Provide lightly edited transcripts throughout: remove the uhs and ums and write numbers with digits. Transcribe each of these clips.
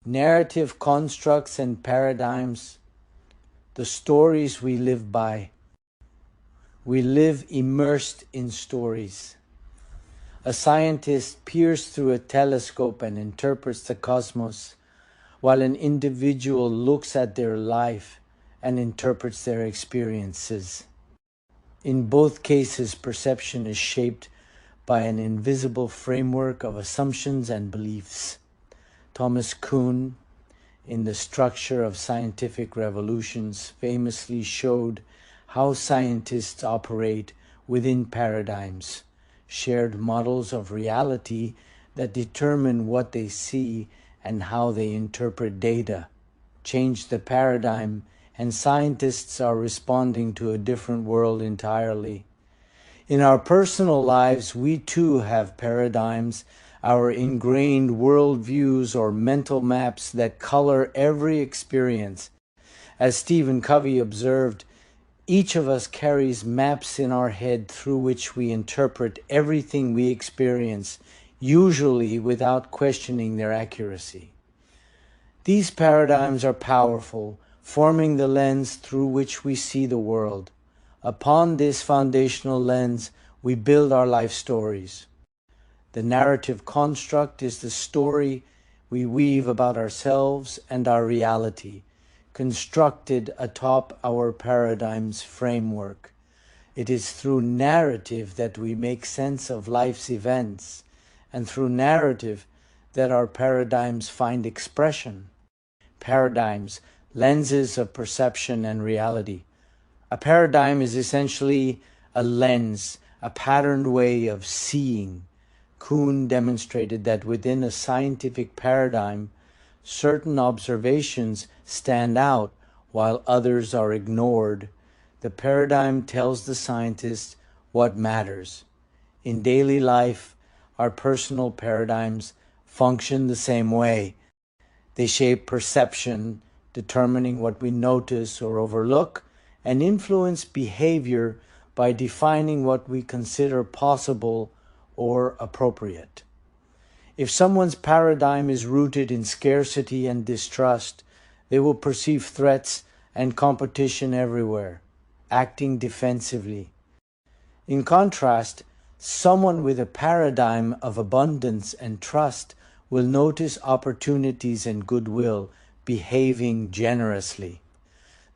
Narrative constructs and paradigms, the stories we live by. We live immersed in stories. A scientist peers through a telescope and interprets the cosmos, while an individual looks at their life and interprets their experiences. In both cases, perception is shaped by an invisible framework of assumptions and beliefs. Thomas Kuhn, in The Structure of Scientific Revolutions, famously showed how scientists operate within paradigms, shared models of reality that determine what they see and how they interpret data. Change the paradigm, and scientists are responding to a different world entirely. In our personal lives, we too have paradigms, our ingrained worldviews or mental maps that color every experience. As Stephen Covey observed, each of us carries maps in our head through which we interpret everything we experience, usually without questioning their accuracy. These paradigms are powerful, forming the lens through which we see the world. Upon this foundational lens, we build our life stories. The narrative construct is the story we weave about ourselves and our reality, constructed atop our paradigm's framework. It is through narrative that we make sense of life's events, and through narrative that our paradigms find expression. Paradigms, lenses of perception and reality. A paradigm is essentially a lens, a patterned way of seeing. Kuhn demonstrated that within a scientific paradigm, certain observations stand out while others are ignored. The paradigm tells the scientist what matters. In daily life, our personal paradigms function the same way. They shape perception, determining what we notice or overlook, and influence behavior by defining what we consider possible or appropriate. If someone's paradigm is rooted in scarcity and distrust, they will perceive threats and competition everywhere, acting defensively. In contrast, someone with a paradigm of abundance and trust will notice opportunities and goodwill, behaving generously.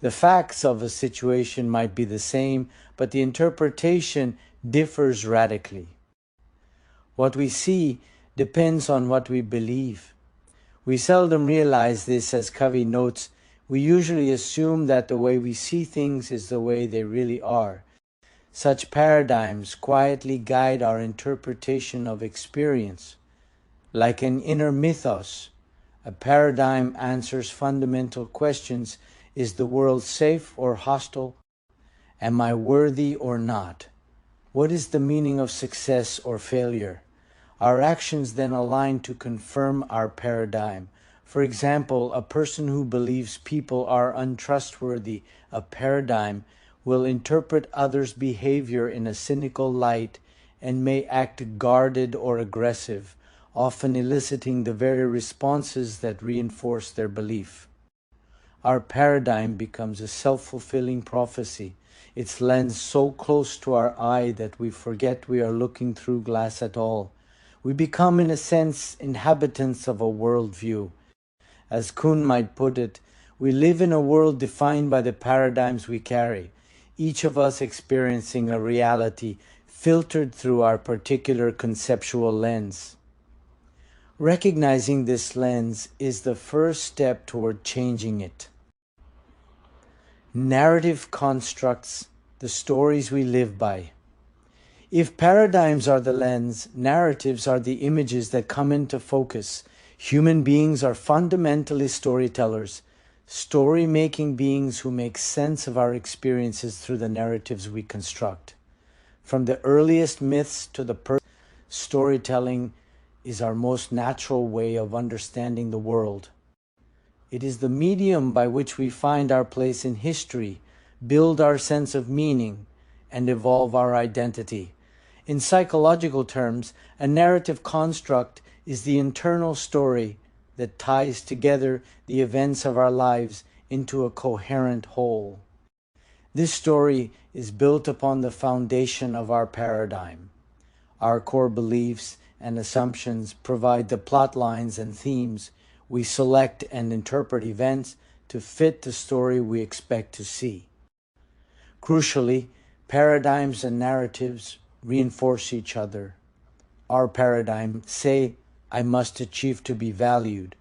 The facts of a situation might be the same, but the interpretation differs radically. What we see depends on what we believe. We seldom realize this, as Covey notes. We usually assume that the way we see things is the way they really are. Such paradigms quietly guide our interpretation of experience. Like an inner mythos, a paradigm answers fundamental questions: is the world safe or hostile? Am I worthy or not? What is the meaning of success or failure? Our actions then align to confirm our paradigm. For example, a person who believes people are untrustworthy, a paradigm, will interpret others' behavior in a cynical light and may act guarded or aggressive, often eliciting the very responses that reinforce their belief. Our paradigm becomes a self-fulfilling prophecy, its lens so close to our eye that we forget we are looking through glass at all. We become, in a sense, inhabitants of a worldview. As Kuhn might put it, we live in a world defined by the paradigms we carry, each of us experiencing a reality filtered through our particular conceptual lens. Recognizing this lens is the first step toward changing it. Narrative constructs, the stories we live by. If paradigms are the lens, narratives are the images that come into focus. Human beings are fundamentally storytellers, story-making beings who make sense of our experiences through the narratives we construct. From the earliest myths to the storytelling is our most natural way of understanding the world. It is the medium by which we find our place in history, build our sense of meaning, and evolve our identity. In psychological terms, a narrative construct is the internal story that ties together the events of our lives into a coherent whole. This story is built upon the foundation of our paradigm. Our core beliefs and assumptions provide the plot lines and themes. We select and interpret events to fit the story we expect to see. Crucially, paradigms and narratives reinforce each other. Our paradigm, say, I must achieve to be valued,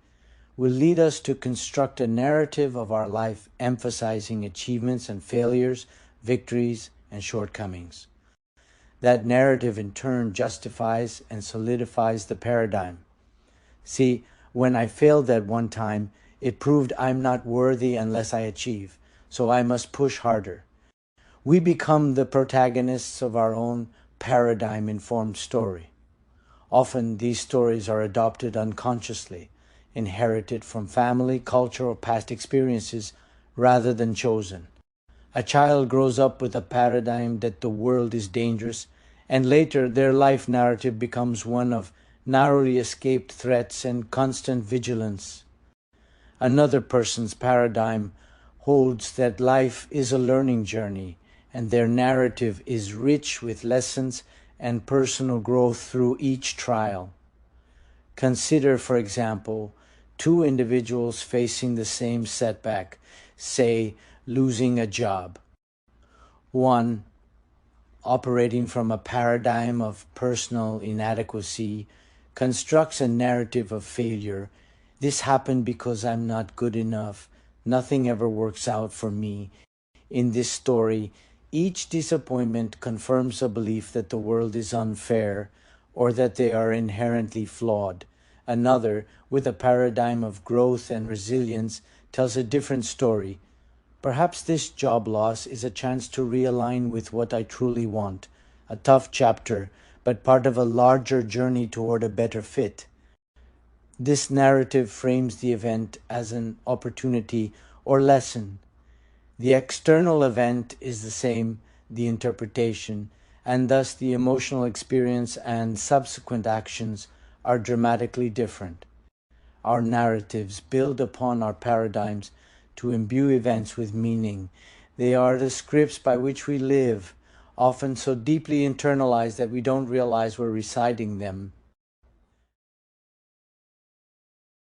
will lead us to construct a narrative of our life emphasizing achievements and failures, victories and shortcomings. That narrative in turn justifies and solidifies the paradigm. See, when I failed at one time, it proved I'm not worthy unless I achieve, so I must push harder. We become the protagonists of our own paradigm-informed story. Often these stories are adopted unconsciously, inherited from family, culture, or past experiences rather than chosen. A child grows up with a paradigm that the world is dangerous, and later their life narrative becomes one of narrowly escaped threats and constant vigilance. Another person's paradigm holds that life is a learning journey, and their narrative is rich with lessons and personal growth through each trial. Consider, for example, two individuals facing the same setback, say, losing a job. One, operating from a paradigm of personal inadequacy, constructs a narrative of failure. This happened because I'm not good enough. Nothing ever works out for me. In this story, each disappointment confirms a belief that the world is unfair or that they are inherently flawed. Another, with a paradigm of growth and resilience, tells a different story. Perhaps this job loss is a chance to realign with what I truly want. A tough chapter, but part of a larger journey toward a better fit. This narrative frames the event as an opportunity or lesson. The external event is the same, the interpretation, and thus the emotional experience and subsequent actions are dramatically different. Our narratives build upon our paradigms to imbue events with meaning. They are the scripts by which we live, often so deeply internalized that we don't realize we're reciting them.